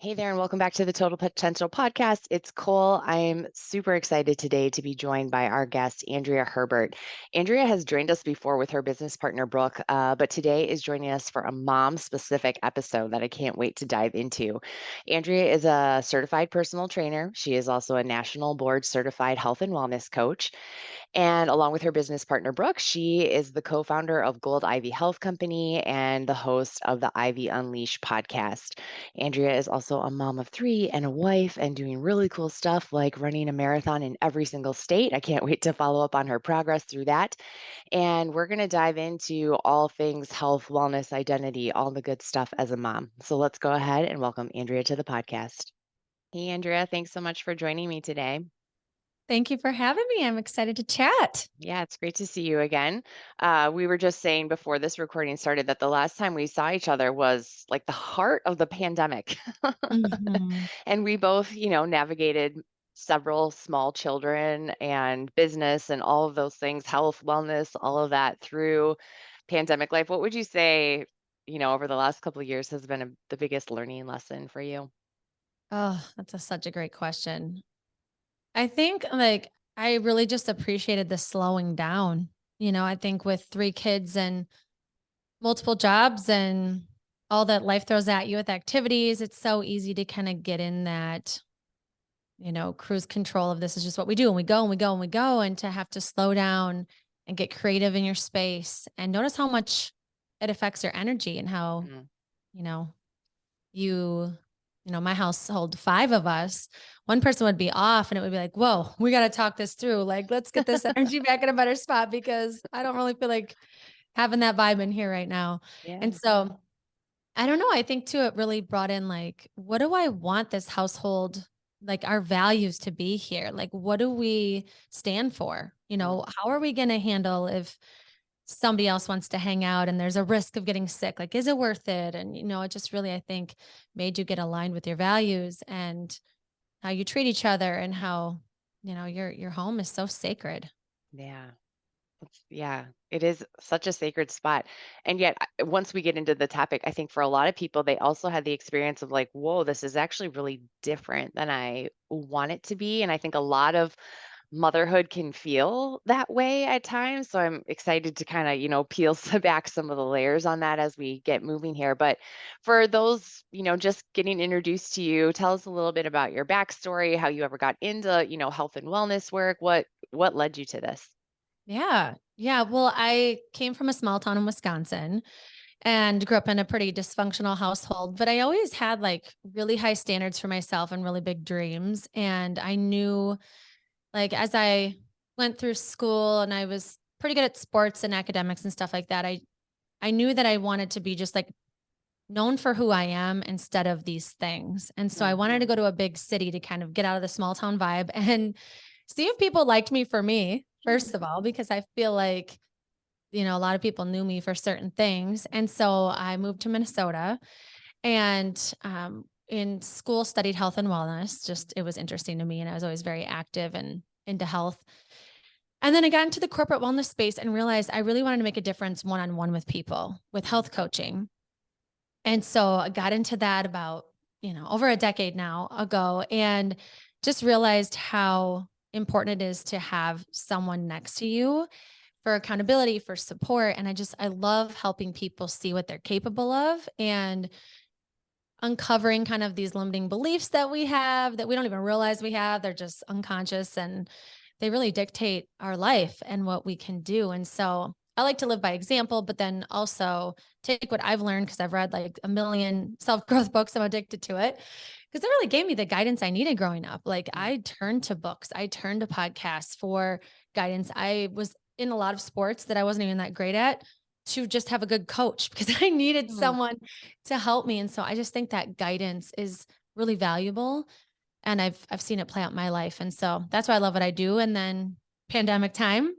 Hey there, and welcome back to the Total Potential Podcast. It's Cole. I'm super excited today to be joined by our guest, Andrea Herbert. Andrea has joined us before with her business partner, Brooke, but today is joining us for a mom specific episode that I can't wait to dive into. Andrea is a certified personal trainer. She is also a national board certified health and wellness coach. And along with her business partner, Brooke, she is the co founder of Gold Ivy Health Company and the host of the Ivy Unleashed podcast. Andrea is also a mom of three and a wife and doing really cool stuff like running a marathon in every single state. I can't wait to follow up on her progress through that. And we're going to dive into all things health, wellness, identity, all the good stuff as a mom. So let's go ahead and welcome Andrea to the podcast. Hey, Andrea, thanks so much for joining me today. Thank you for having me. I'm excited to chat. Yeah, it's great to see you again. We were just saying before this recording started that the last time we saw each other was like the heart of the pandemic. Mhm. And we both, navigated several small children and business and all of those things, health, wellness, all of that through pandemic life. What would you say, over the last couple of years has been the biggest learning lesson for you? Oh, that's such a great question. I think I really just appreciated the slowing down. I think with three kids and multiple jobs and all that life throws at you with activities, it's so easy to kind of get in that, cruise control of this is just what we do and we go and we go and we go and to have to slow down and get creative in your space and notice how much it affects your energy and how, Mhm. you know, you my household, 5 of us, one person would be off and it would be like, "Whoa, we gotta talk this through. Like, let's get this energy back in a better spot because I don't really feel like having that vibe in here right now." And Yeah. so, I don't know, I think too it really brought in like, what do I want this household, like our values to be here? Like, what do we stand for? Mm. How are we gonna handle if somebody else wants to hang out and there's a risk of getting sick? Like, is it worth it? And, it just really, I think, made you get aligned with your values and how you treat each other and how, your home is so sacred. Yeah. Yeah, it is such a sacred spot. And yet, once we get into the topic, I think for a lot of people, they also had the experience of like, whoa, this is actually really different than I want it to be. And I think a lot of motherhood can feel that way at times. So I'm excited to kind of, peel back some of the layers on that as we get moving here. But for those, just getting introduced to you, tell us a little bit about your backstory, how you ever got into, health and wellness work. What led you to this? Yeah. Yeah. Well, I came from a small town in Wisconsin and grew up in a pretty dysfunctional household, but I always had like really high standards for myself and really big dreams. And I knew, like, as I went through school and I was pretty good at sports and academics and stuff like that, I knew that I wanted to be just like known for who I am instead of these things. And so I wanted to Mhm. go to a big city to kind of get out of the small town vibe and see if people liked me for me, first of all, because I feel like, a lot of people knew me for certain things. And so I moved to Minnesota and in school studied health and wellness. Just it was interesting to me. And I was always very active and into health. And then I got into the corporate wellness space and realized I really wanted to make a difference one on one with people with Mm. health coaching. And so I got into that about, over a decade now ago and just realized how important it is to have someone next to you for accountability, for support. And I love helping people see what they're capable of and uncovering kind of these limiting beliefs that we have that we don't even realize we have. They're just unconscious and they really dictate our life and what we can do. And so I like to live by example, but then also take what I've learned because I've read like a million self growth books. I'm addicted to it because it really gave me the guidance I needed growing up. Like Mm. I turned to books, I turned to podcasts for guidance. I was in a lot of sports that I wasn't even that great at to just have a good coach because I needed Mhm. someone to help me. And so I just think that guidance is really valuable and I've seen it play out in my life. And so that's why I love what I do. And then pandemic time,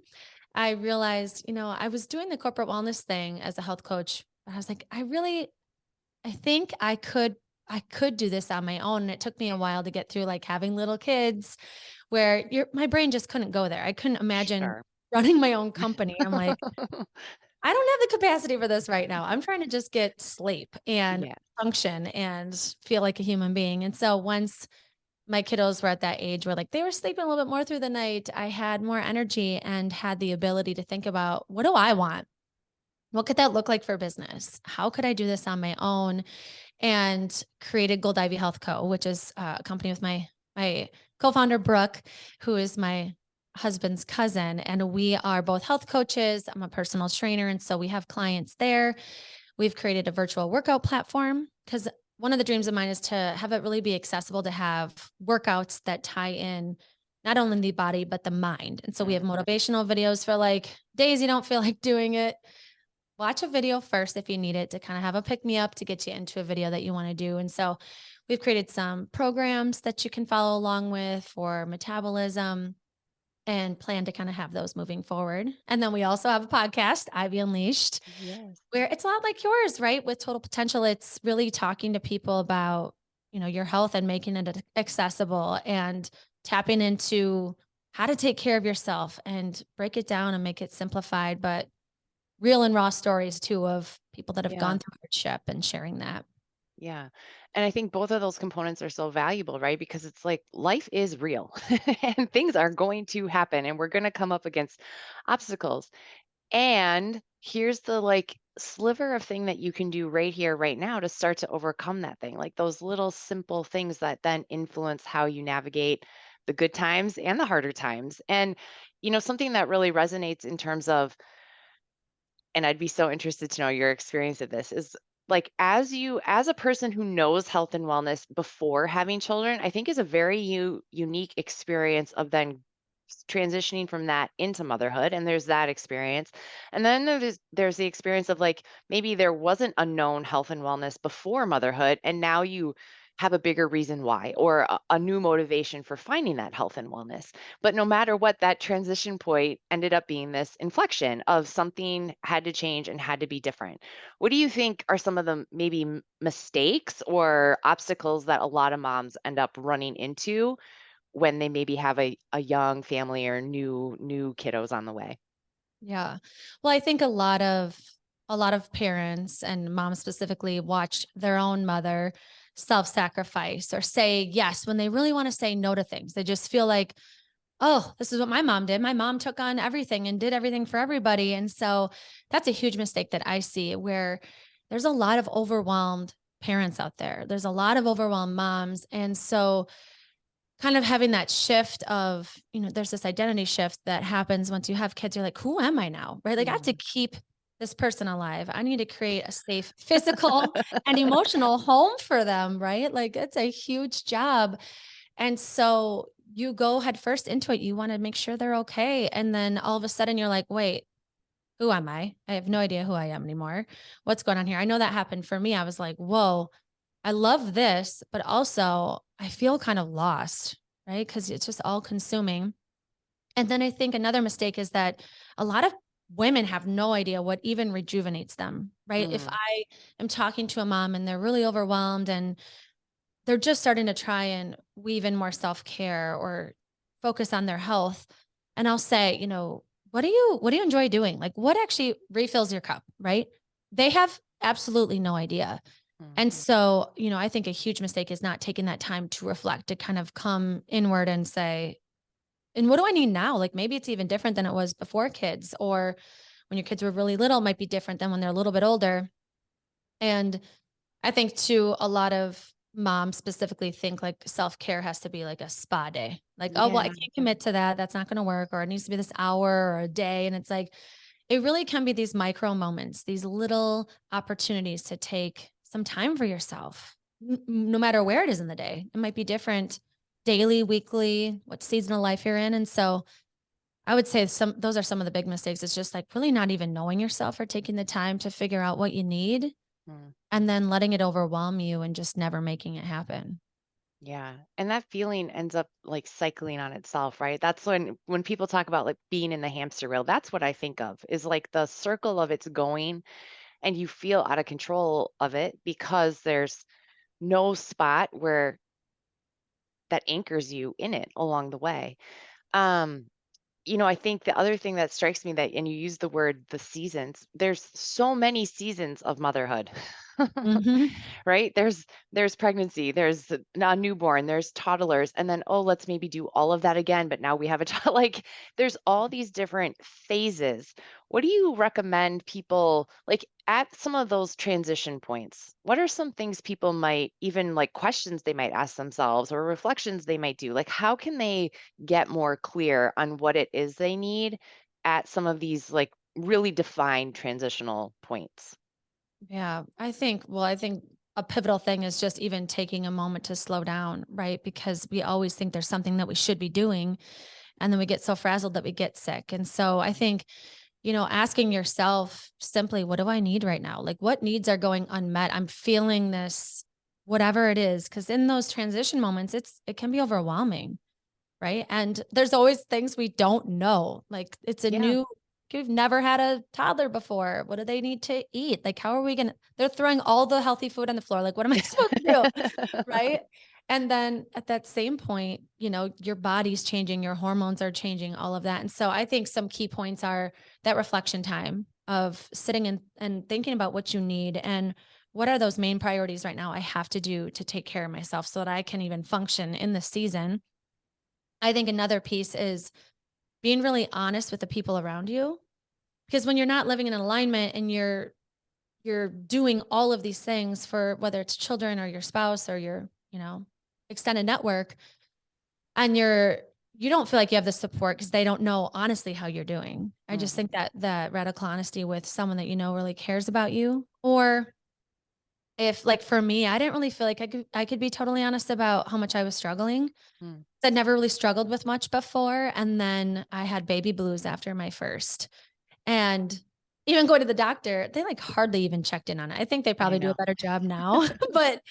I realized, I was doing the corporate wellness thing as a health coach. But I was like, I think I could do this on my own. And it took me a while to get through like having little kids where my brain just couldn't go there. I couldn't imagine Sure. running my own company. I'm like, I don't have the capacity for this right now. I'm trying to just get sleep and Yeah. function and feel like a human being. And so once my kiddos were at that age where like they were sleeping a little bit more through the night, I had more energy and had the ability to think about what do I want? What could that look like for business? How could I do this on my own? And created Gold Ivy Health Co., which is a company with my co-founder Brooke, who is my husband's cousin, and we are both health coaches. I'm a personal trainer, and so we have clients there. We've created a virtual workout platform because one of the dreams of mine is to have it really be accessible to have workouts that tie in not only the body but the mind. And so we have Mm, motivational videos for like days you don't feel like doing it. Watch a video first if you need it to kind of have a pick me up to get you into a video that you want to do. And so we've created some programs that you can follow along with for metabolism and plan to kind of have those moving forward. And then we also have a podcast, Ivy Unleashed, yes. where it's a lot like yours, right? With Total Potential, it's really talking to people about, your health and making it accessible and tapping into how to take care of yourself and break it down and make it simplified, but real and raw stories too of people that have Yeah. gone through hardship and sharing that. Yeah. And I think both of those components are so valuable, right? Because it's like life is real and things are going to happen and we're going to come up against obstacles. And here's the like sliver of thing that you can do right here, right now to start to overcome that thing. Like those little simple things that then influence how you navigate the good times and the harder times. And, something that really resonates in terms of, and I'd be so interested to know your experience of this is like as a person who knows health and wellness before having children, I think is a very unique experience of then transitioning from that into motherhood, and there's that experience. And then there's the experience of like maybe there wasn't a known health and wellness before motherhood and now you have a bigger reason why or a new motivation for finding that health and wellness. But no matter what, that transition point ended up being this inflection of something had to change and had to be different. What do you think are some of the maybe mistakes or obstacles that a lot of moms end up running into when they maybe have a young family or new kiddos on the way? Yeah. Well, I think a lot of parents and moms specifically watch their own mother self-sacrifice or say yes when they really want to say no to things. They just feel like, oh, this is what my mom did. My mom took on everything and did everything for everybody. And so that's a huge mistake that I see where there's a lot of overwhelmed parents out there. There's a lot of overwhelmed moms. And so kind of having that shift of, there's this identity shift that happens once you have kids. You're like, who am I now? Right. Like I have to Mhm. keep this person alive. I need to create a safe physical and emotional home for them. Right. Like it's a huge job. And so you go head first into it. You want to make sure they're okay. And then all of a sudden you're like, wait, who am I? I have no idea who I am anymore. What's going on here? I know that happened for me. I was like, whoa, I love this, but also I feel kind of lost, right? Because it's just all consuming. And then I think another mistake is that a lot of women have no idea what even rejuvenates them, right? If Mm, I am talking to a mom and they're really overwhelmed and they're just starting to try and weave in more self-care or focus on their health, and I'll say, what do you enjoy doing? Like what actually refills your cup, right? They have absolutely no idea. And mhm, so, I think a huge mistake is not taking that time to reflect, to kind of come inward and say, and what do I need now? Like maybe it's even different than it was before kids, or when your kids were really little, it might be different than when they're a little bit older. And I think too, a lot of moms specifically think like self-care has to be like a spa day. Like, oh, well, I yeah, can't commit to that. That's not going to work. Or it needs to be this hour or a day. And it's like, it really can be these micro moments, these little opportunities to take some time for yourself, no matter where it is in the day. It might be different daily, weekly, what season of life you're in. And so I would say those are some of the big mistakes. It's just like really not even knowing yourself or taking the time to figure out what you need mm, and then letting it overwhelm you and just never making it happen. yeah, and that feeling ends up like cycling on itself, right? That's when people talk about like being in the hamster wheel, that's what I think of is like the circle of it's going and you feel out of control of it because there's no spot where that anchors you in it along the way. Um, I think the other thing that strikes me that, and you use the word the seasons, there's so many seasons of motherhood. Mhm. Right? There's pregnancy, there's a newborn, there's toddlers, and then, oh, let's maybe do all of that again, but now we have a child. Like, there's all these different phases. What do you recommend people like at some of those transition points? What are some things people might even like questions they might ask themselves or reflections they might do? Like, how can they get more clear on what it is they need at some of these like really defined transitional points? Yeah, I think a pivotal thing is just even taking a moment to slow down, right? Because we always think there's something that we should be doing, and then we get so frazzled that we get sick. And so I think, asking yourself simply, what do I need right now? Like, what needs are going unmet? I'm feeling this, whatever it is, because in those transition moments, it can be overwhelming. Right? And there's always things we don't know. Like it's a Yeah. new you've never had a toddler before. What do they need to eat? Like how are we gonna they're throwing all the healthy food on the floor. Like what am I supposed to do? Right? And then at that same point, your body's changing, your hormones are changing, all of that. And so I think some key points are that reflection time of sitting and thinking about what you need and what are those main priorities right now I have to do to take care of myself so that I can even function in this season. I think another piece is being really honest with the people around you because when you're not living in alignment and you're doing all of these things for whether it's children or your spouse or your, extended network and you don't feel like you have the support because they don't know honestly how you're doing. I just Mhm. think that radical honesty with someone that really cares about you or if like for me, I didn't really feel like I could be totally honest about how much I was struggling. Mm. I'd never really struggled with much before, and then I had baby blues after my first, and even going to the doctor, they, like, hardly even checked in on it. I think they I probably do a know. better job now, but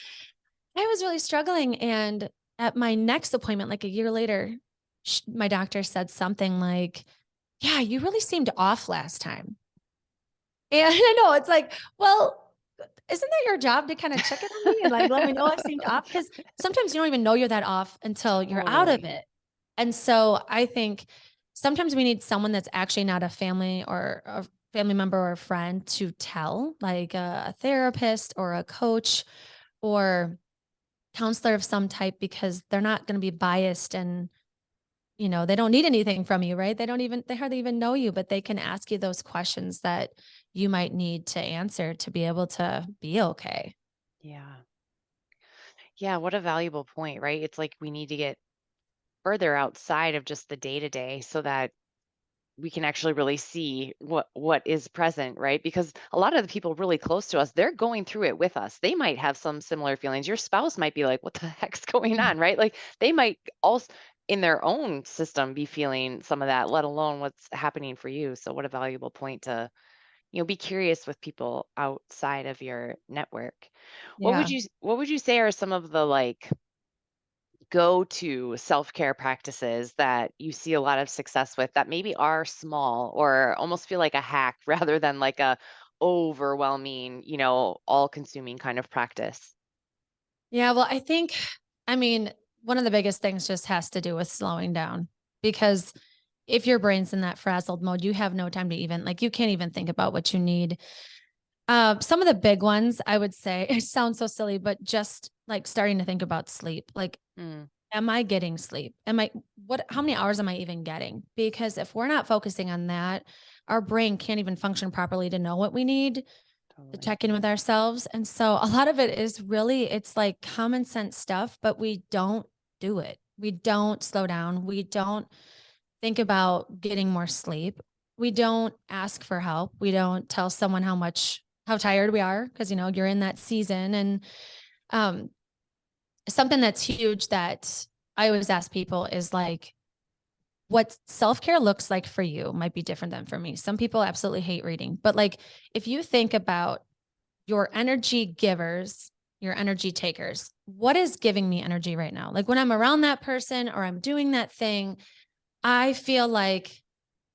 I was really struggling, and at my next appointment, like, a year later, my doctor said something like, "Yeah, you really seemed off last time." And I know, it's like, well, isn't that your job to kinda check in on me and, like, let me know I seemed off? Because sometimes you don't even know you're that off until you're out of Totally. it. And so I think sometimes we need someone that's actually not a family or a family member or a friend to tell, like a therapist or a coach or counselor of some type because they're not gonna be biased and, they don't need anything from you, right? They hardly even know you, but they can ask you those questions that you might need to answer to be able to be okay. Yeah. Yeah, what a valuable point, right? It's like we need to get further outside of just the day to day so that we can actually really see what is present, right? Because a lot of the people really close to us, they're going through it with us. They might have some similar feelings. Your spouse might be like, "What the heck's going Mm. on?" Right? Like they might also in their own system be feeling some of that, let alone what's happening for you. So what a valuable point to, be curious with people outside of your network. Yeah. What would you say are some of the like go-to self-care practices that you see a lot of success with that maybe are small or almost feel like a hack rather than like a overwhelming, all-consuming kind of practice? Yeah, well, I mean, one of the biggest things just has to do with slowing down because if your brain's in that frazzled mode, you have no time to even like you can't even think about what you need. Some of the big ones I would say, it sounds so silly, but just like starting to think about sleep. Like, Mm, am I getting sleep? How many hours am I even getting? Because if we're not focusing on that, our brain can't even function properly to know what we need to totally. check in with ourselves. And so a lot of it is really, it's like common sense stuff, but we don't do it. We don't slow down. We don't think about getting more sleep. We don't ask for help. We don't tell someone how tired we are because, you're in that season. And um, something that's huge that I always ask people is like, what self-care looks like for you might be different than for me. Some people absolutely hate reading, but like if you think about your energy givers, your energy takers. What is giving me energy right now? Like when I'm around that person or I'm doing that thing, I feel like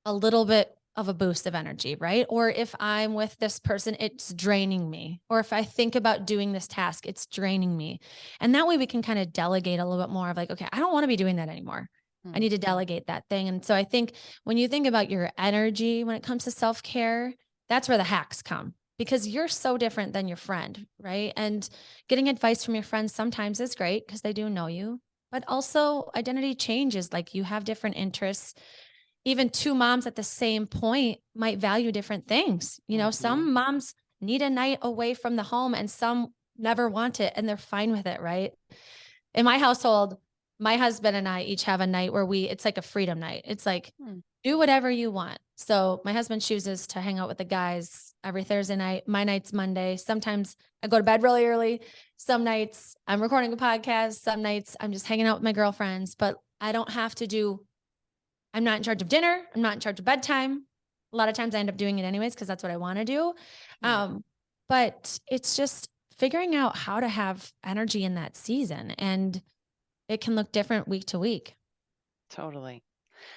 a little bit of a boost of energy, right? Or if I'm with this person, it's draining me. Or if I think about doing this task, it's draining me. And that way we can kind of delegate a little bit more of like, okay, I don't want to be doing that anymore. I Hmm. need to delegate that thing. And so I think when you think about your energy when it comes to self-care, that's where the hacks come because you're so different than your friend, right? And getting advice from your friends sometimes is great because they do know you, but also identity changes. Like you have different interests. Even two moms at the same point might value different things. You know, Hmm. some moms need a night away from the home and some never want it and they're fine with it, right? In my household, my husband and I each have a night where it's like a freedom night. It's like, Hmm. do whatever you want. So my husband chooses to hang out with the guys every Thursday night. My night's Monday. Sometimes I go to bed really early. Some nights I'm recording a podcast. Some nights I'm just hanging out with my girlfriends, but I don't have to I'm not in charge of dinner. I'm not in charge of bedtime. A lot of times I end up doing it anyways because that's what I want to do. Yeah, But it's just figuring out how to have energy in that season. And it can look different week to week. totally.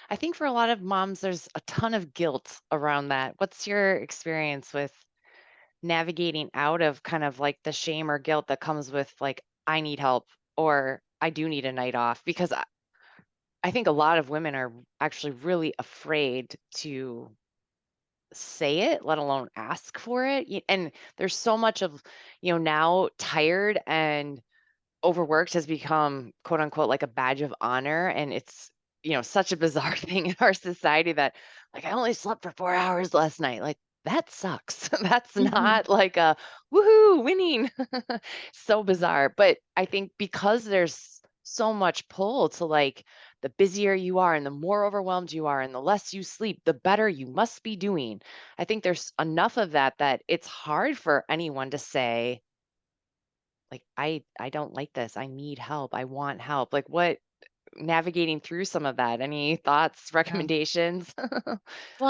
I think for a lot of moms, there's a ton of guilt around that. What's your experience with navigating out of kind of like the shame or guilt that comes with like, I need help or I do need a night off? Because I think a lot of women are actually really afraid to say it, let alone ask for it. And there's so much of, now tired and overworked has become quote unquote like a badge of honor. And it's, such a bizarre thing in our society that like I only slept for 4 hours last night. Like that sucks. That's Mhm. not like a woohoo winning. So bizarre. But I think because there's so much pull to like the busier you are and the more overwhelmed you are and the less you sleep, the better you must be doing. I think there's enough of that that it's hard for anyone to say, like, I don't like this. I need help. I want help. Like what navigating through some of that? Any thoughts, Yeah. recommendations? Well,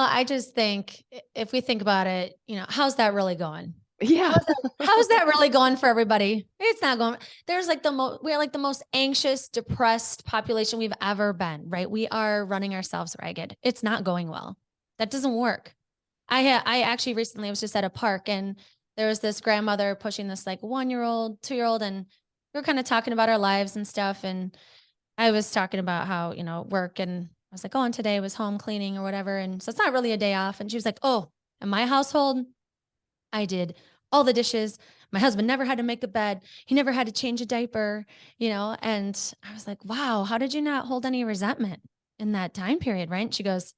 I just think if we think about it, how's that really going? Yeah. How's that really going for everybody? It's not going. There's like we're like the most anxious, depressed population we've ever been, right? We are running ourselves ragged. It's not going well. That doesn't work. I actually recently was just at a park and there was this grandmother pushing this like 1 year old, 2 year old, and we were kind of talking about our lives and stuff. And I was talking about how, work and I was like, oh, and today was home cleaning or whatever. And so it's not really a day off. And she was like, oh, in my household, I did all the dishes. My husband never had to make a bed. He never had to change a diaper, and I was like, wow, how did you not hold any resentment in that time period? Right. And she goes,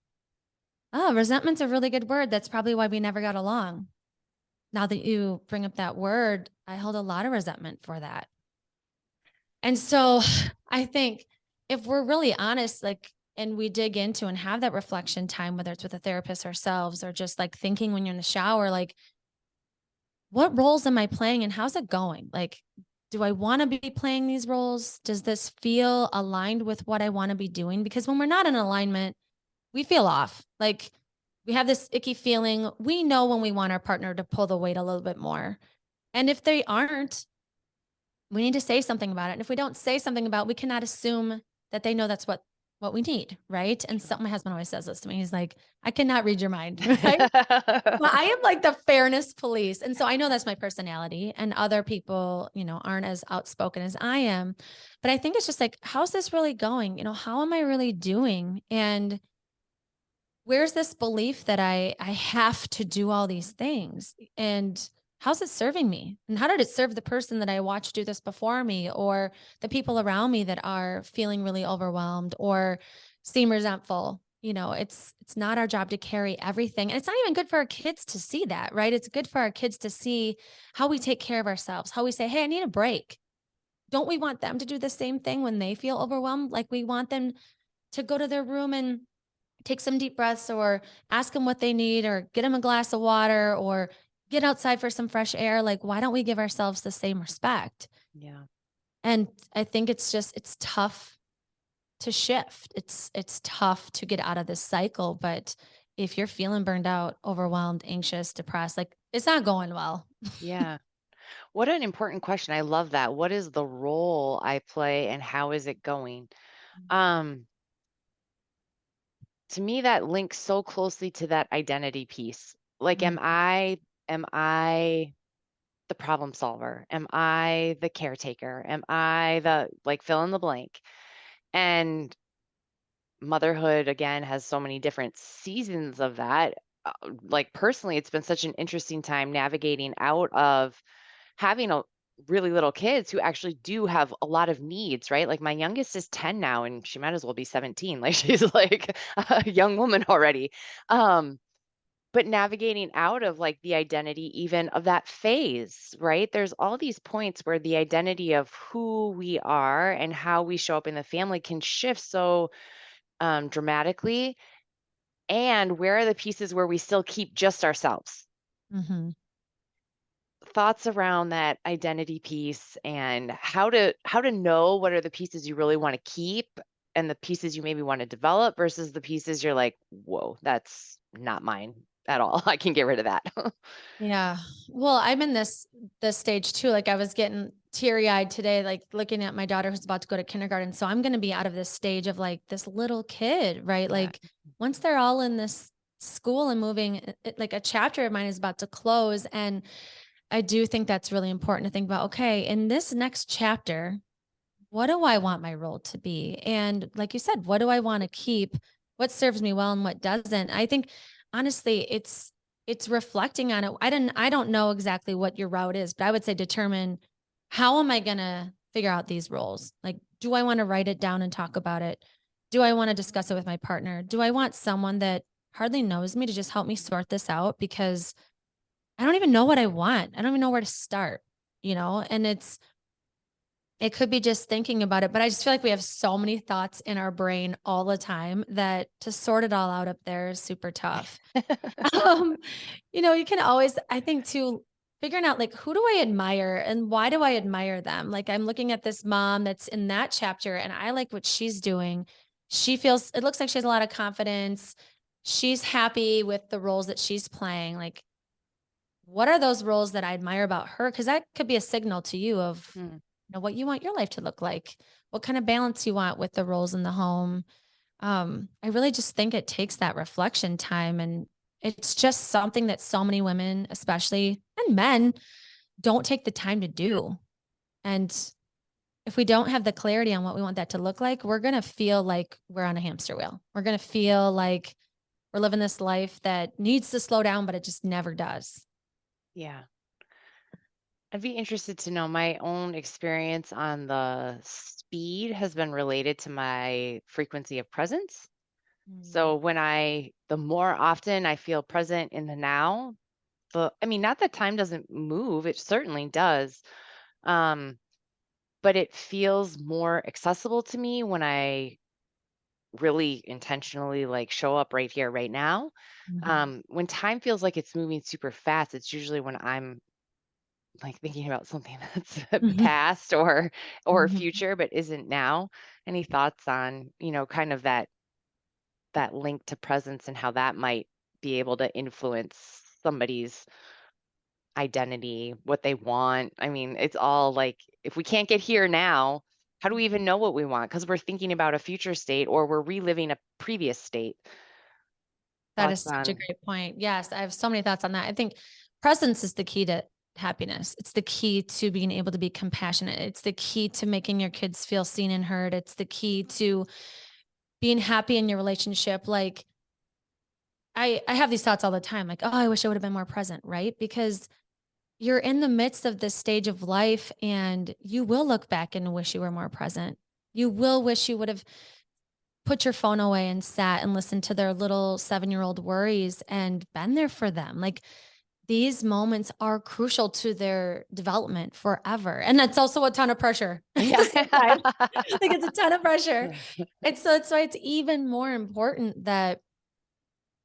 oh, resentment's a really good word. That's probably why we never got along. Now that you bring up that word, I hold a lot of resentment for that. And so I think if we're really honest, like, and we dig into and have that reflection time, whether it's with a therapist ourselves or just like thinking when you're in the shower, like, what roles am I playing and how's it going? Like, do I want to be playing these roles? Does this feel aligned with what I want to be doing? Because when we're not in alignment, we feel off. Like, we have this icky feeling. We know when we want our partner to pull the weight a little bit more. And if they aren't, we need to say something about it. And if we don't say something about it, we cannot assume that they know that's what we need, right? And True. something my husband always says this to me. He's like, I cannot read your mind, right? Well, I am like the fairness police. And so I know that's my personality and other people, aren't as outspoken as I am. But I think it's just like, how's this really going? How am I really doing? And where's this belief that I have to do all these things? And how's it serving me? And how did it serve the person that I watched do this before me or the people around me that are feeling really overwhelmed or seem resentful? It's not our job to carry everything. And it's not even good for our kids to see that, right? It's good for our kids to see how we take care of ourselves, how we say, "Hey, I need a break." Don't we want them to do the same thing when they feel overwhelmed? Like we want them to go to their room and take some deep breaths or ask them what they need or get them a glass of water or get outside for some fresh air. Like, why don't we give ourselves the same respect? Yeah. And I think it's tough to shift. It's tough to get out of this cycle. But if you're feeling burned out, overwhelmed, anxious, depressed, like it's not going well. Yeah. What an important question. I love that. What is the role I play and how is it going? Um, to me, that links so closely to that identity piece. Like, Mm, am I the problem solver? Am I the caretaker? Am I the like fill in the blank? And motherhood again has so many different seasons of that. Like personally, it's been such an interesting time navigating out of having a really little kids who actually do have a lot of needs, right? Like my youngest is 10 now and she might as well be 17. Like she's like a young woman already. Um, but navigating out of like the identity even of that phase, right? There's all these points where the identity of who we are and how we show up in the family can shift so dramatically. And where are the pieces where we still keep just ourselves? Mm-hmm. Thoughts around that identity piece and how to know what are the pieces you really want to keep and the pieces you maybe want to develop versus the pieces you're like, whoa, that's not mine at all. I can get rid of that. Yeah. Well, I'm in this stage too. Like I was getting teary-eyed today, like looking at my daughter who's about to go to kindergarten. So I'm going to be out of this stage of like this little kid, right? Yeah. Like once they're all in this school and moving, like a chapter of mine is about to close. And I do think that's really important to think about. Okay, in this next chapter, what do I want my role to be? And like you said, what do I want to keep? What serves me well and what doesn't? I think honestly, it's reflecting on it. I don't know exactly what your route is, but I would say determine how am I going to figure out these roles? Like, do I want to write it down and talk about it? Do I want to discuss it with my partner? Do I want someone that hardly knows me to just help me sort this out? Because I don't even know what I want. I don't even know where to start, and it could be just thinking about it, but I just feel like we have so many thoughts in our brain all the time that to sort it all out up there is super tough. Um, you can always, I think too, figuring out like who do I admire and why do I admire them? Like I'm looking at this mom that's in that chapter and I like what she's doing. It looks like she has a lot of confidence. She's happy with the roles that she's playing. Like, what are those roles that I admire about her? Because that could be a signal to you of Hmm. what you want your life to look like, what kind of balance you want with the roles in the home. I really just think it takes that reflection time. And it's just something that so many women, especially and men, don't take the time to do. And if we don't have the clarity on what we want that to look like, we're going to feel like we're on a hamster wheel. We're going to feel like we're living this life that needs to slow down, but it just never does. Yeah. I'd be interested to know my own experience on the speed has been related to my frequency of presence. Mm. So the more often I feel present in the now, I mean, not that time doesn't move, it certainly does. Um, but it feels more accessible to me when I really intentionally like show up right here, right now. Mhm. When time feels like it's moving super fast, it's usually when I'm like thinking about something that's Mhm. past or Mhm. future, but isn't now. Any thoughts on, kind of that link to presence and how that might be able to influence somebody's identity, what they want? I mean, it's all like if we can't get here now, how do we even know what we want? Because we're thinking about a future state or we're reliving a previous state. That Thoughts is such a on great point. Yes, I have so many thoughts on that. I think presence is the key to happiness. It's the key to being able to be compassionate. It's the key to making your kids feel seen and heard. It's the key to being happy in your relationship. Like I have these thoughts all the time, like, oh, I wish I would have been more present, right? Because you're in the midst of this stage of life and you will look back and wish you were more present. You will wish you would have put your phone away and sat and listened to their little 7-year-old worries and been there for them. Like these moments are crucial to their development forever. And that's also a ton of pressure at the yeah. same time. Like it's a ton of pressure. And so it's why it's even more important that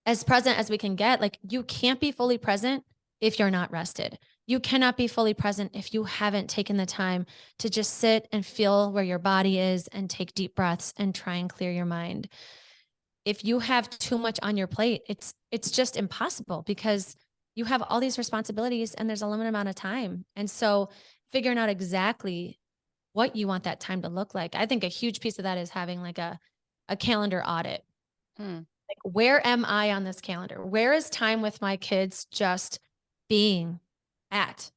as present as we can get, like you can't be fully present if you're not rested. You cannot be fully present if you haven't taken the time to just sit and feel where your body is and take deep breaths and try and clear your mind. If you have too much on your plate, it's just impossible because you have all these responsibilities and there's a limited amount of time. And so figuring out exactly what you want that time to look like. I think a huge piece of that is having like a calendar audit. Hmm. Like, where am I on this calendar? Where is time with my kids just being at?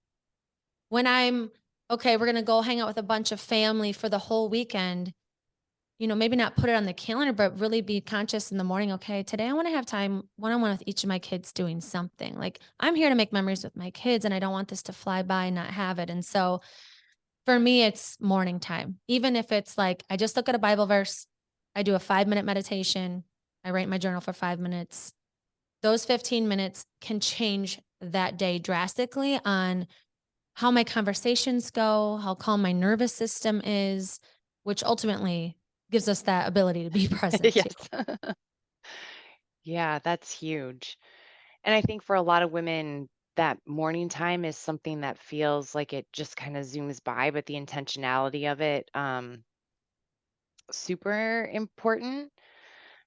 When I'm okay, we're going to go hang out with a bunch of family for the whole weekend. maybe not put it on the calendar, but really be conscious in the morning. Okay, today I want to have time one on one with each of my kids doing something. Like I'm here to make memories with my kids and I don't want this to fly by and not have it. And so for me, it's morning time. Even if it's like I just look at a Bible verse, I do a 5-minute meditation, I write my journal for 5 minutes. Those 15 minutes can change that day drastically on how my conversations go, how calm my nervous system is, which ultimately gives us that ability to be present too. Yes. Yeah, that's huge. And I think for a lot of women, that morning time is something that feels like it just kind of zooms by, but the intentionality of it, super important.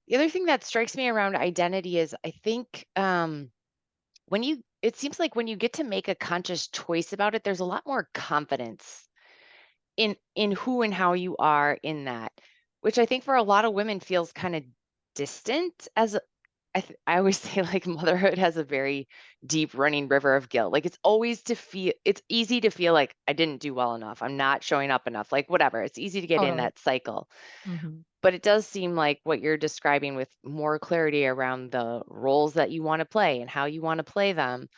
The other thing that strikes me around identity is I think when you, it seems like when you get to make a conscious choice about it, there's a lot more confidence in who and how you are in that, which I think for a lot of women feels kind of distant as I always say, like, motherhood has a very deep running river of guilt. Like, it's easy to feel like I didn't do well enough. I'm not showing up enough. Like, whatever. It's easy to get in Totally. that cycle. Mhm. But it does seem like what you're describing with more clarity around the roles that you want to play and how you want to play them,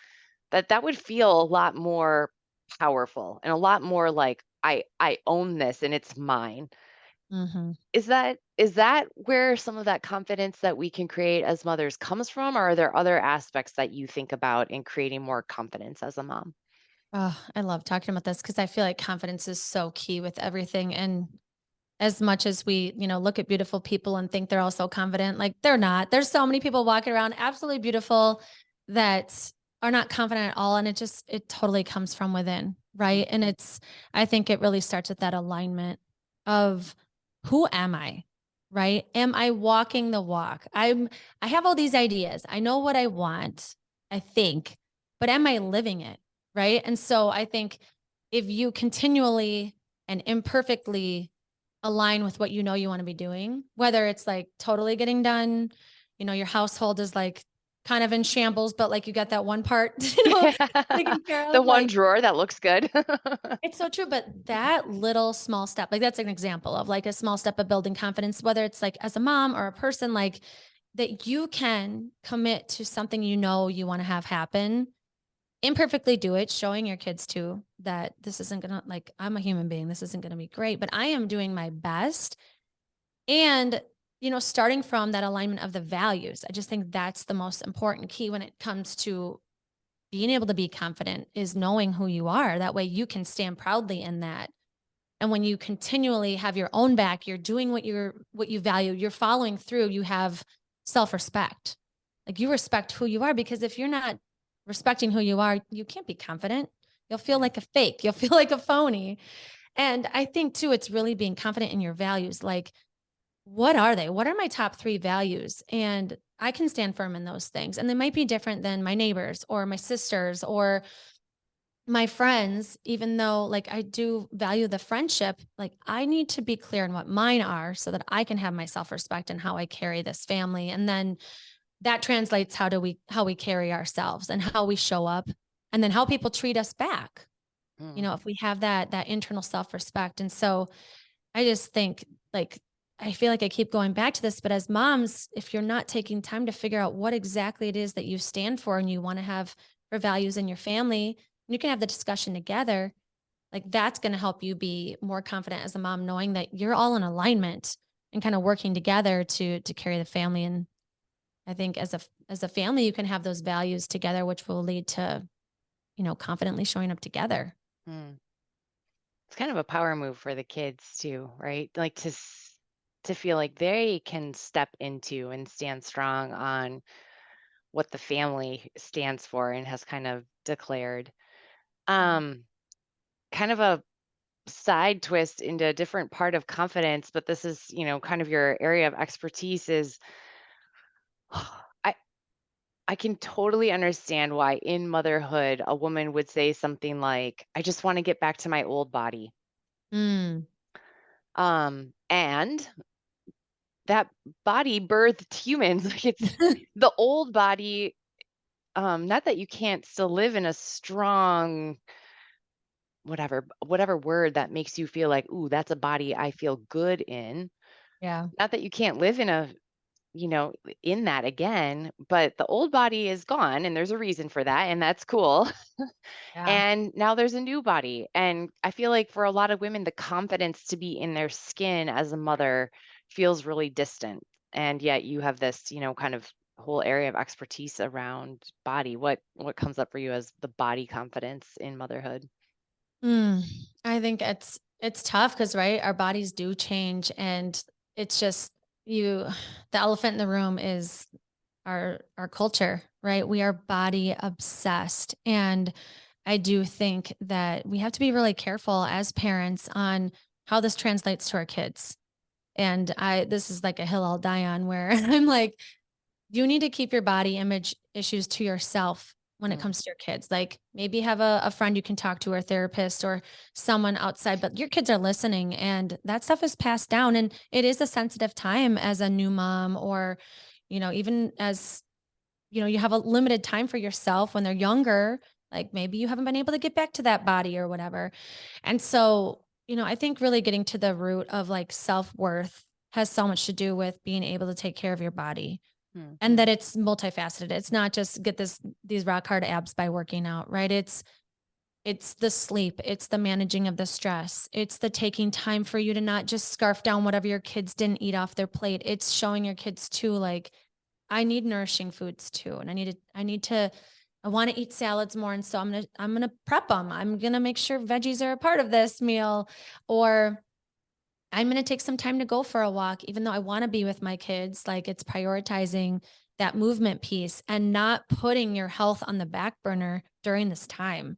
that would feel a lot more powerful and a lot more like I own this and it's mine. Mhm. Is that where some of that confidence that we can create as mothers comes from, or are there other aspects that you think about in creating more confidence as a mom? Oh, I love talking about this because I feel like confidence is so key with everything. And as much as we, look at beautiful people and think they're all so confident, like they're not. There's so many people walking around absolutely beautiful that are not confident at all. And it totally comes from within. Right. And Mhm. I think it really starts with that alignment of who am I? Right. Am I walking the walk? I have all these ideas. I know what I want, I think, but am I living it? Right. And so I think if you continually and imperfectly align with what you know you wanna be doing, whether it's, like, totally getting done, your household is, like, kind of in shambles, but, like, you got that one part, Yeah. taken care The of, one like, drawer that looks good. it's so true, but that little small step, like, that's an example of, like, a small step of building confidence, whether it's, like, as a mom or a person, like, that you can commit to something you know you wanna have happen, imperfectly do it, showing your kids too that this isn't gonna like, I'm a human being, this isn't gonna be great, but I am doing my best. And, starting from that alignment of the values, I just think that's the most important key when it comes to being able to be confident is knowing who you are. That way you can stand proudly in that. And when you continually have your own back, you're doing what you value, you're following through, you have self-respect. Like you respect who you are because if you're not respecting who you are, you can't be confident. You'll feel Yeah. like a fake. You'll feel like a phony. And I think too, it's really being confident in your values. Like, what are they? What are my top 3 values? And I can stand firm in those things. And they might be different than my neighbors or my sisters or my friends, even though like I do value the friendship, like I need to be clear on what mine are so that I can have my self-respect and how I carry this family. And then that translates how we carry ourselves and how we show up and then how people treat us back. Mm. If we have that internal self-respect. And so I just think like I feel like I keep going back to this, but as moms, if you're not taking time to figure out what exactly it is that you stand for and you want to have for values in your family, you can have the discussion together. Like that's going to help you be more confident as a mom, knowing that you're all in alignment and kind of working together to carry the family. And I think as a family, you can have those values together, which will lead to confidently showing up together. Mm. It's kind of a power move for the kids too, right? Like to feel like they can step into and stand strong on what the family stands for and has kind of declared. Mhm. Um, Kind of a side twist into a different part of confidence, but this is, kind of your area of expertise is I I can totally understand why in motherhood a woman would say something like, I just want to get back to my old body. Mm. And that body birthed humans. Like it's the old body, not that you can't still live in a strong whatever word that makes you feel like, ooh, that's a body I feel good in. Yeah. Not that you can't live in a, you know, in that again, but the old body is gone and there's a reason for that, and that's cool. Yeah. And now there's a new body. And I feel like for a lot of women, the confidence to be in their skin as a mother feels really distant. And yet you have this, kind of whole area of expertise around body. What comes up for you as the body confidence in motherhood? Mm, I think it's tough because right, our bodies do change, and it's just you. The elephant in the room is our culture, right? We are body obsessed, and I do think that we have to be really careful as parents on how this translates to our kids. And I this is like a hill I'll die on where I'm like, you need to keep your body image issues to yourself when it Mm, comes to your kids. Like maybe have a friend you can talk to or a therapist or someone outside, but your kids are listening and that stuff is passed down. And it is a sensitive time as a new mom or, even as, you have a limited time for yourself when they're younger. Like maybe you haven't been able to get back to that body or whatever. And so, I think really getting to the root of like self worth has so much to do with being able to take care of your body and mhm. that it's multifaceted. It's not just get these rock hard abs by working out, right? It's the sleep, it's the managing of the stress, it's the taking time for you to not just scarf down whatever your kids didn't eat off their plate. It's showing your kids too, like, I need nourishing foods too. And I want to eat salads more. And so I'm gonna prep them. I'm gonna make sure veggies are a part of this meal. Or I'm going to take some time to go for a walk, even though I want to be with my kids. Like it's prioritizing that movement piece and not putting your health on the back burner during this time.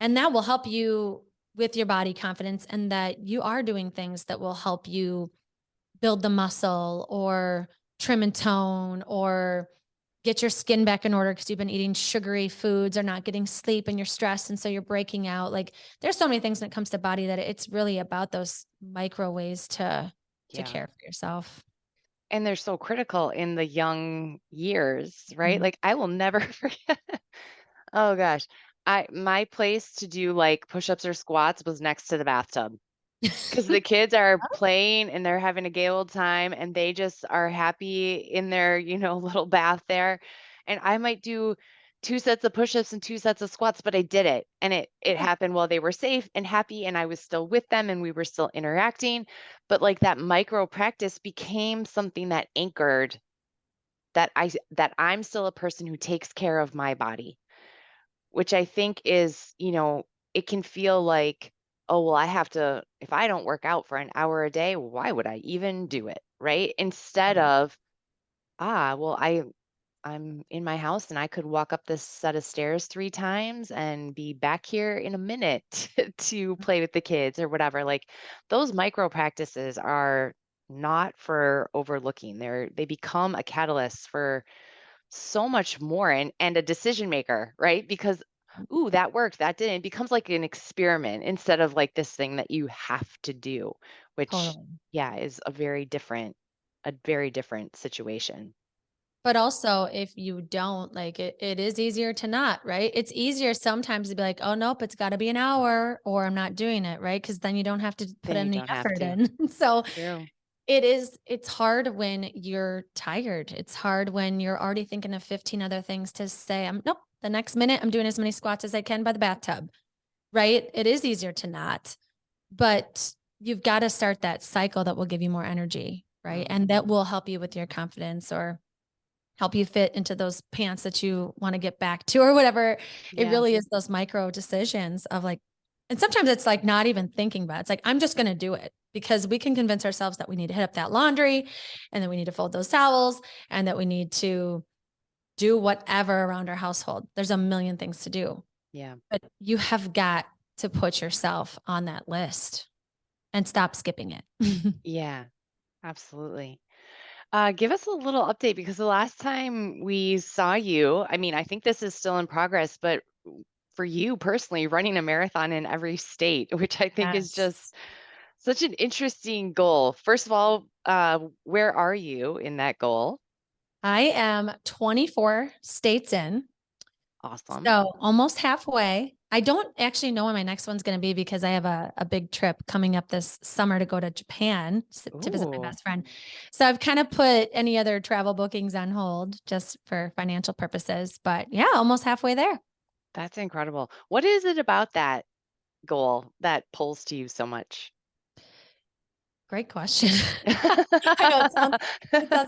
And that will help you with your body confidence and that you are doing things that will help you build the muscle or trim and tone or get your skin back in order because you've been eating sugary foods or not getting sleep and you're stressed and so you're breaking out. Like there's so many things when it comes to body that it's really about those micro ways to Yeah. care for yourself. And they're so critical in the young years, right? Mhm. Like I will never forget. Oh gosh. My place to do like push-ups or squats was next to the bathtub. 'Cause the kids are playing and they're having a gay old time and they just are happy in their, little bath there. And I might do 2 sets of push-ups and 2 sets of squats, but I did it. And it Yeah, happened while they were safe and happy and I was still with them and we were still interacting. But like that micro practice became something that anchored that I'm still a person who takes care of my body. Which I think is, it can feel like, "Oh, well, I have to if I don't work out for an hour a day, why would I even do it?" Right? Instead totally. of, well, I'm in my house and I could walk up this set of stairs 3 times and be back here in a minute to play with the kids or whatever." Like, those micro practices are not for overlooking. They become a catalyst for so much more and a decision maker, right? Because, "Ooh, that worked, that didn't." It becomes like an experiment instead of like this thing that you have to do, which, Totally. yeah, is a very different situation. But also if you don't, like it is easier to not, right? It's easier sometimes to be like, oh nope, it's gotta be an hour or I'm not doing it, right? Because then you don't have to put Then you any don't have effort to. in. So True. it's hard when you're tired. It's hard when you're already thinking of 15 other things to say. I'm nope, the next minute I'm doing as many squats as I can by the bathtub, right? It is easier to not, but you've got to start that cycle that will give you more energy, right? And Mhm. that will help you with your confidence or help you fit into those pants that you want to get back to or whatever. It Yeah. really is those micro decisions of like, and sometimes it's like not even thinking about it. It's like, I'm just going to do it because we can convince ourselves that we need to hit up that laundry and that we need to fold those towels and that we need to do whatever around our household. There's a million things to do, Yeah. but you have got to put yourself on that list and stop skipping it. Yeah, absolutely. Give us a little update because the last time we saw you, I mean, I think this is still in progress, but for you personally, running a marathon in every state, which I think is Yes. just such an interesting goal. First of all, where are you in that goal? I am 24 states in. Awesome. So almost halfway. I don't actually know when my next one's going to be because I have a big trip coming up this summer to go to Japan to visit my Ooh, best friend. So I've kind of put any other travel bookings on hold just for financial purposes. But yeah, almost halfway there. that's incredible. What is it about that goal that pulls to you so much? Great question. I know it sounds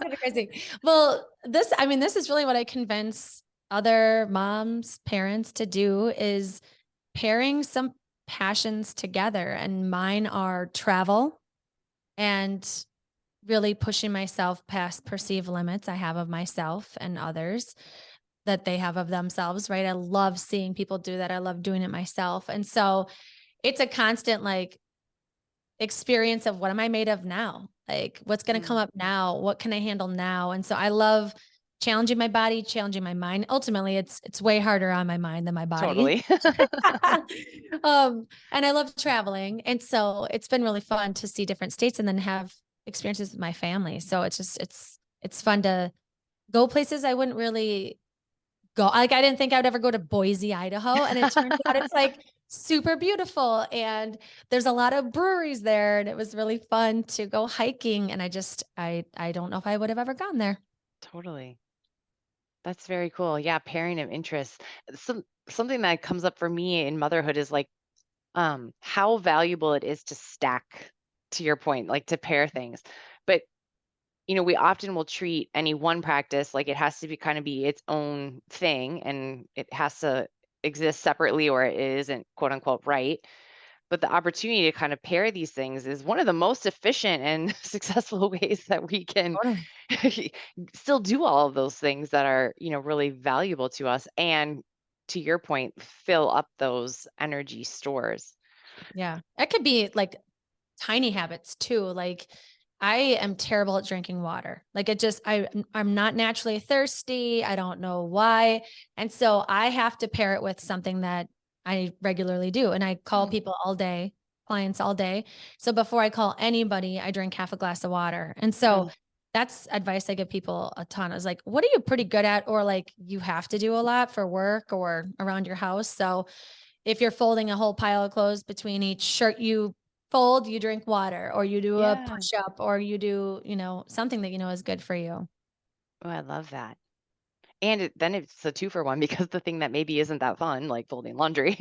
kind of crazy. Well, this is really what I convince other moms, parents to do is pairing some passions together. And mine are travel and really pushing myself past perceived limits I have of myself and others that they have of themselves, right? I love seeing people do that. I love doing it myself. And so it's a constant like experience of what am I made of now? Like what's going to come Mm, up now? What can I handle now? And so I love challenging my body, challenging my mind. Ultimately, it's way harder on my mind than my body. totally. And I love traveling. And so it's been really fun to see different states and then have experiences with my family. So it's fun to go places I wouldn't really go. Like I didn't think I would ever go to Boise, Idaho. And it turns out it's like super beautiful. And there's a lot of breweries there. And it was really fun to go hiking. And I don't know if I would have ever gone there. Totally. That's very cool. Yeah, pairing of interests. Something that comes up for me in motherhood is like how valuable it is to stack, to your point, like to pair things. But we often will treat any one practice like it has to be kind of be its own thing and it has to exist separately or it isn't quote unquote right. But the opportunity to kind of pair these things is one of the most efficient and successful ways that we can Totally. still do all of those things that are, really valuable to us and to your point, fill up those energy stores. Yeah. That could be like tiny habits too. Like I am terrible at drinking water. Like I'm not naturally thirsty. I don't know why. And so I have to pair it with something that I regularly do. And I call Mm, people all day, clients all day. So before I call anybody, I drink half a glass of water. And so mm, that's advice I give people a ton. I was like, what are you pretty good at? Or like you have to do a lot for work or around your house. So if you're folding a whole pile of clothes between each shirt you fold, you drink water or you do a yeah. push up or you do, something that you know is good for you. Oh, I love that. And then it's a two for one because the thing that maybe isn't that fun, like folding laundry,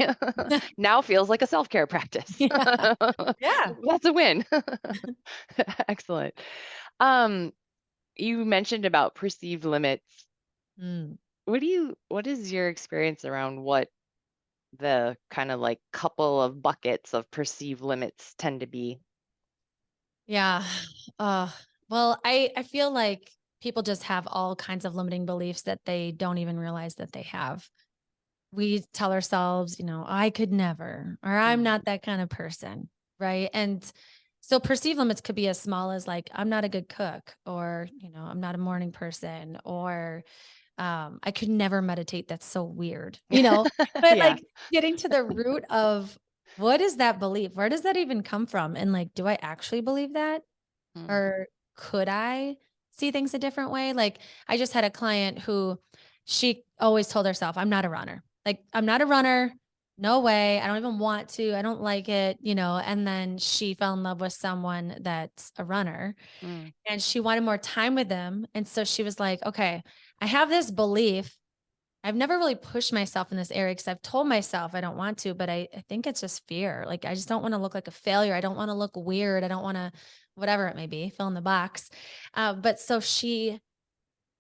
now feels like a self-care practice. Yeah. Yeah. That's a win. Excellent. Um, you mentioned about perceived limits. Mm. What is your experience around what the kind of like couple of buckets of perceived limits tend to be? Yeah. Uh, well, I feel like people just have all kinds of limiting beliefs that they don't even realize that they have. We tell ourselves, I could never, or I'm Mm, not that kind of person. Right. And so perceived limits could be as small as like, I'm not a good cook, or, I'm not a morning person, or I could never meditate. That's so weird, but yeah. like getting to the root of what is that belief? Where does that even come from? And like, do I actually believe that? Mm, Or could I see things a different way? Like I just had a client who she always told herself, I'm not a runner. Like I'm not a runner. No way. I don't even want to. I don't like it, and then she fell in love with someone that's a runner mm, and she wanted more time with them. And so she was like, okay, I have this belief. I've never really pushed myself in this area because I've told myself I don't want to, but I think it's just fear. Like, I just don't want to look like a failure. I don't want to look weird. I don't want to, whatever it may be, fill in the box. But so she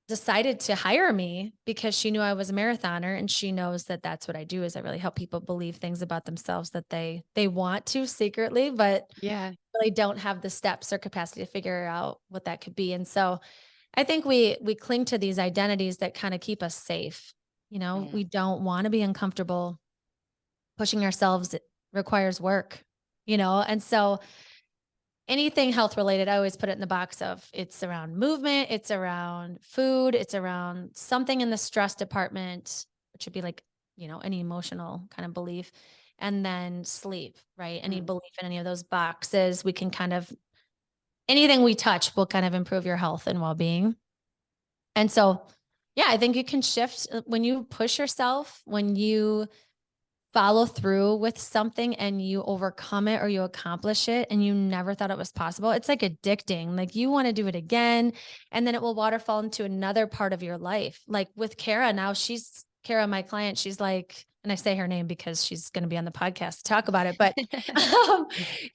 decided to hire me because she knew I was a marathoner and she knows that that's what I do is I really help people believe things about themselves that they want to secretly, but yeah. really don't have the steps or capacity to figure out what that could be. And so I think we cling to these identities that kind of keep us safe. Mm, We don't want to be uncomfortable. Pushing ourselves requires work, and so anything health related, I always put it in the box of it's around movement, it's around food, it's around something in the stress department, which would be like, any emotional kind of belief. And then sleep, right? Any mm. belief in any of those boxes, we can kind of anything we touch will kind of improve your health and well-being. And so, yeah, I think you can shift when you push yourself, when you follow through with something and you overcome it or you accomplish it and you never thought it was possible, it's like addicting. Like you want to do it again and then it will waterfall into another part of your life. Like with Kara now, she's Kara, my client, she's like, and I say her name because she's going to be on the podcast to talk about it, but um,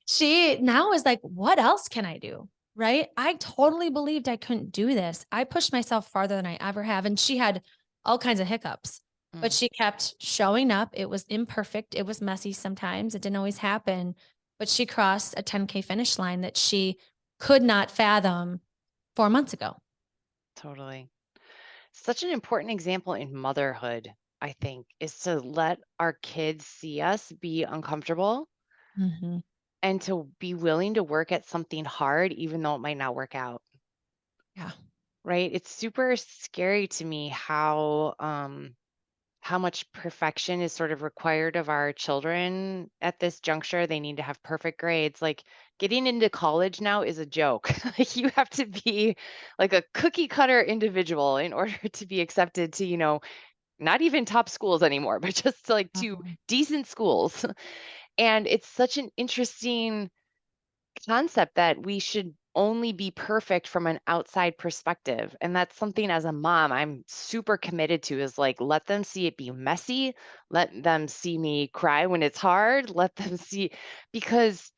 she now is like, what else can I do? Right? I totally believed I couldn't do this. I pushed myself farther than I ever have. And she had all kinds of hiccups, but Mm, she kept showing up. It was imperfect. It was messy sometimes. It didn't always happen, but she crossed a 10K finish line that she could not fathom 4 months ago. totally. Such an important example in motherhood, I think, is to let our kids see us be uncomfortable Mhm. and to be willing to work at something hard, even though it might not work out. Yeah. Right? It's super scary to me how much perfection is sort of required of our children at this juncture. They need to have perfect grades. Like getting into college now is a joke. Like you have to be like a cookie cutter individual in order to be accepted to, not even top schools anymore, but just like to Mhm. decent schools. And it's such an interesting concept that we should only be perfect from an outside perspective. And that's something as a mom I'm super committed to is like let them see it be messy, let them see me cry when it's hard, let them see because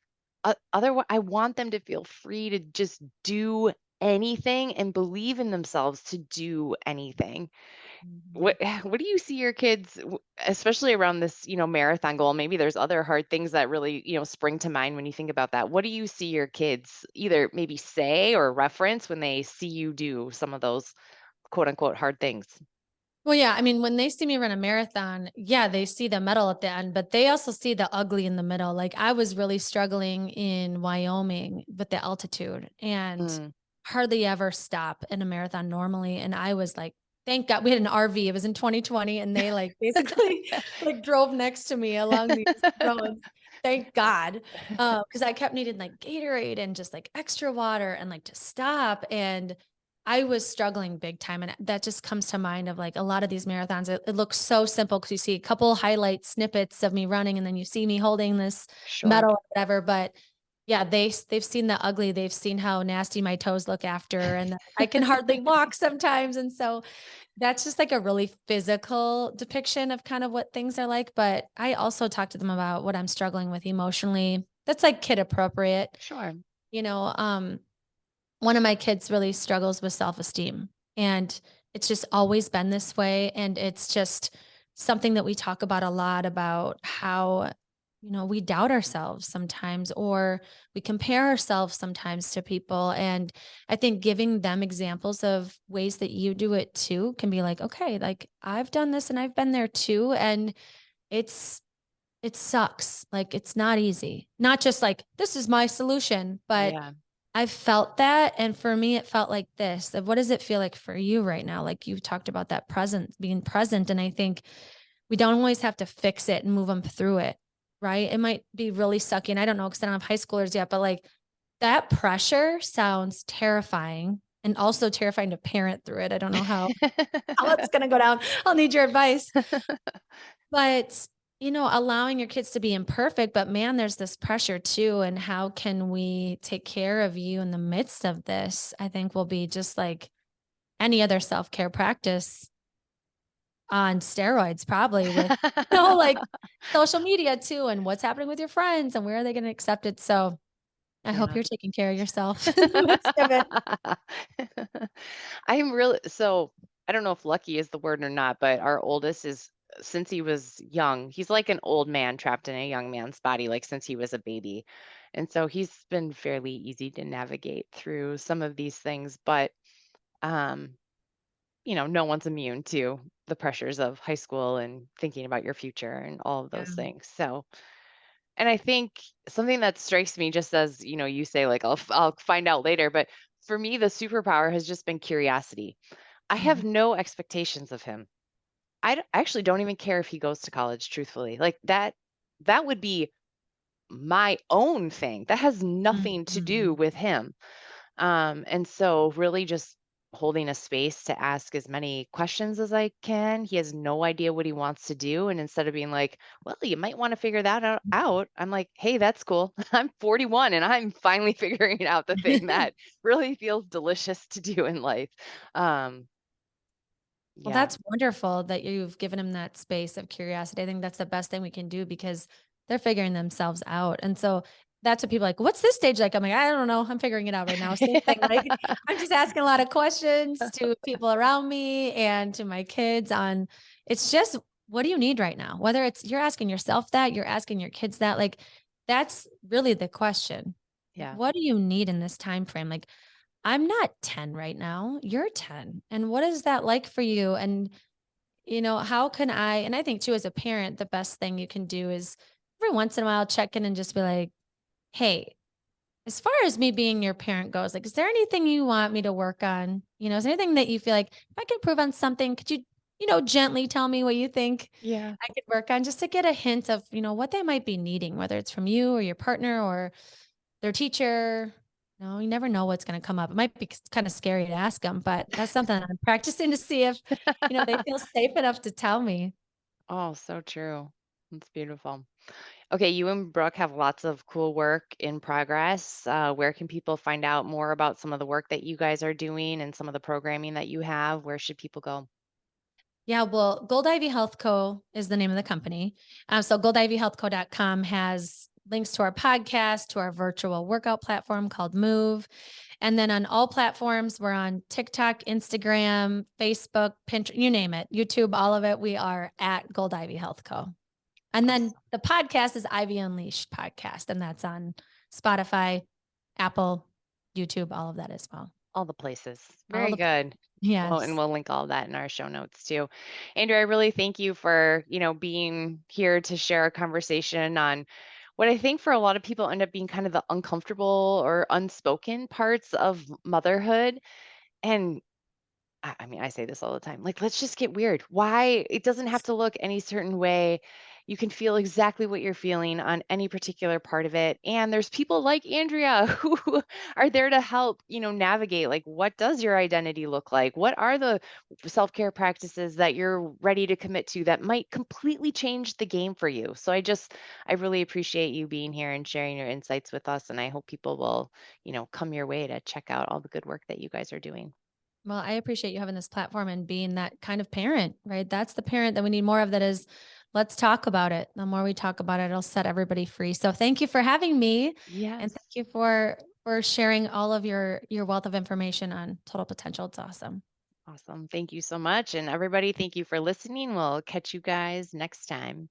otherwise I want them to feel free to just do anything and believe in themselves to do anything. Mhm. What do you see your kids, especially around this, marathon goal? Maybe there's other hard things that really, spring to mind when you think about that. What do you see your kids either maybe say or reference when they see you do some of those quote unquote hard things? Well, yeah, I mean, when they see me run a marathon, yeah, they see the medal at the end, but they also see the ugly in the middle. Like I was really struggling in Wyoming with the altitude and Mm, hardly ever stop in a marathon normally. And I was like, thank God we had an RV. It was in 2020 and they like basically like drove next to me along these roads. Thank God. Because I kept needing like Gatorade and just like extra water and like to stop. And I was struggling big time, and that just comes to mind of, like, a lot of these marathons, it looks so simple because you see a couple highlight snippets of me running, and then you see me holding this sure. medal or whatever, but, yeah, they've seen the ugly, they've seen how nasty my toes look after, and that I can hardly walk sometimes, and so that's just, like, a really physical depiction of kind of what things are like, but I also talk to them about what I'm struggling with emotionally. That's, like, kid appropriate, Sure. you know, one of my kids really struggles with self-esteem, and it's just always been this way, and it's just something that we talk about a lot about how, we doubt ourselves sometimes or we compare ourselves sometimes to people, and I think giving them examples of ways that you do it too can be like, "Okay, like, I've done this and I've been there too, and it's it sucks." Like, it's not easy. Not just like, "This is my solution," but Yeah. I felt that, and for me, it felt like this. What does it feel like for you right now? Like you talked about that present, being present, and I think we don't always have to fix it and move them through it, right? It might be really sucky, and I don't know because I don't have high schoolers yet, but like that pressure sounds terrifying and also terrifying to parent through it. I don't know how it's gonna go down. I'll need your advice. But, allowing your kids to be imperfect, but man, there's this pressure too. And how can we take care of you in the midst of this? I think will be just like any other self care practice on steroids, probably with, like social media too, and what's happening with your friends and where are they going to accept it. So I hope Yeah. you're taking care of yourself in the midst of it. I'm really so I don't know if lucky is the word or not, but our oldest is since he was young, he's like an old man trapped in a young man's body, like since he was a baby. And so he's been fairly easy to navigate through some of these things, but um, no one's immune to the pressures of high school and thinking about your future and all of Yeah. those things. So and I think something that strikes me just as, you say like I'll find out later, but for me the superpower has just been curiosity. I have Mhm. no expectations of him. I actually don't even care if he goes to college truthfully. Like that would be my own thing. That has nothing to do Mhm. with him. And so really just holding a space to ask as many questions as I can. He has no idea what he wants to do. And instead of being like, well, you might want to figure that out, I'm like, hey, that's cool. I'm 41 and I'm finally figuring out the thing that really feels delicious to do in life. Um, Well, yeah, that's wonderful that you've given them that space of curiosity. I think that's the best thing we can do because they're figuring themselves out. And so that's what people are like, what's this stage like? I'm like, I don't know. I'm figuring it out right now. Same thing. Like I'm just asking a lot of questions to people around me and to my kids on it's just what do you need right now? Whether it's you're asking yourself that, you're asking your kids that, like that's really the question. yeah, What do you need in this time frame? Like I'm not 10 right now. You're 10. And what is that like for you? And, how can and I think too, as a parent, the best thing you can do is every once in a while check in and just be like, hey, as far as me being your parent goes, like, is there anything you want me to work on? Is there anything that you feel like if I could improve on something, could you, gently tell me what you think yeah. I could work on just to get a hint of, what they might be needing, whether it's from you or your partner or their teacher. No, you never know what's gonna come up. It might be kinda scary to ask them, but that's something I'm practicing to see if, they feel safe enough to tell me. Oh, so true. That's beautiful. Okay, you and Brooke have lots of cool work in progress. Where can people find out more about some of the work that you guys are doing and some of the programming that you have? Where should people go? Yeah, well, Gold Ivy Health Co. is the name of the company. So goldivyhealthco.com has links to our podcast, to our virtual workout platform called Move. And then on all platforms, we're on TikTok, Instagram, Facebook, Pinterest, you name it, YouTube, all of it. We are at Gold Ivy Health Co. And then Awesome. the podcast is Ivy Unleashed podcast, and that's on Spotify, Apple, YouTube, all of that as well. All the places. All Very the good. Well, and yes. we'll link all of that in our show notes too. Andrew, I really thank you for, being here to share a conversation on what I think for a lot of people end up being kind of the uncomfortable or unspoken parts of motherhood. And I mean, I say this all the time. Like, let's just get weird. Why? It doesn't have to look any certain way. You can feel exactly what you're feeling on any particular part of it. And there's people like Andrea who are there to help, navigate like what does your identity look like? What are the self-care practices that you're ready to commit to that might completely change the game for you? So I really appreciate you being here and sharing your insights with us. And I hope people will, come your way to check out all the good work that you guys are doing. Well, I appreciate you having this platform and being that kind of parent, right? That's the parent that we need more of that is let's talk about it. The more we talk about it, it'll set everybody free. So thank you for having me and Yes. thank you for sharing all of your wealth of information on total potential. It's awesome. Awesome. Thank you so much. And everybody, thank you for listening. We'll catch you guys next time.